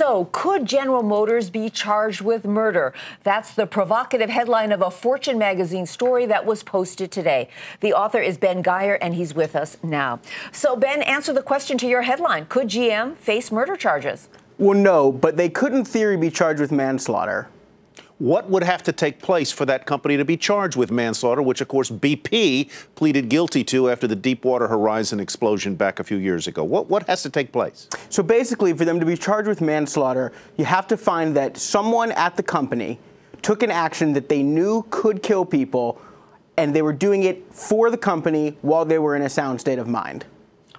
So, could General Motors be charged with murder? That's the provocative headline of a Fortune magazine story that was posted today. The author is Ben Geyer, and he's with us now. So, Ben, answer the question to your headline. Could GM face murder charges? Well, no, but they could, in theory, be charged with manslaughter. What would have to take place for that company to be charged with manslaughter, which, of course, BP pleaded guilty to after the Deepwater Horizon explosion back a few years ago? What has to take place? So basically, for them to be charged with manslaughter, you have to find that someone at the company took an action that they knew could kill people, and they were doing it for the company while they were in a sound state of mind.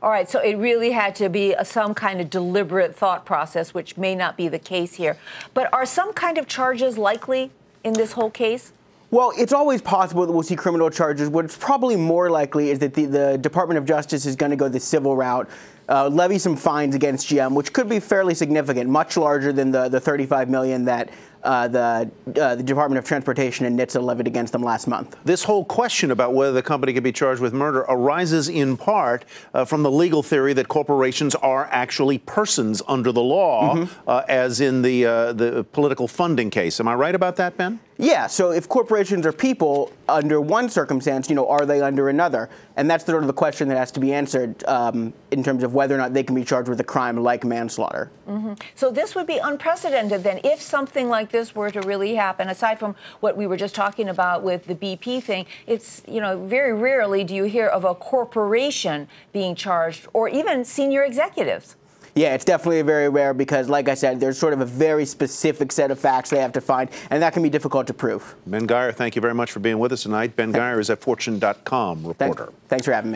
All right, so it really had to be some kind of deliberate thought process, which may not be the case here. But are some kind of charges likely in this whole case? Well, it's always possible that we'll see criminal charges. What's probably more likely is that the Department of Justice is going to go the civil route, levy some fines against GM, which could be fairly significant, much larger than the $35 million that the Department of Transportation and NHTSA levied against them last month. This whole question about whether the company can be charged with murder arises in part from the legal theory that corporations are actually persons under the law, as in the political funding case. Am I right about that, Ben? Yeah, so if corporations are people under one circumstance, are they under another? And that's sort of the question that has to be answered in terms of whether or not they can be charged with a crime like manslaughter. So this would be unprecedented then if something like this were to really happen. Aside from what we were just talking about with the BP thing, it's, very rarely do you hear of a corporation being charged or even senior executives. Yeah, it's definitely very rare because, like I said, there's sort of a very specific set of facts they have to find, and that can be difficult to prove. Ben Geyer, thank you very much for being with us tonight. Ben Geyer is a Fortune.com reporter. Thanks for having me.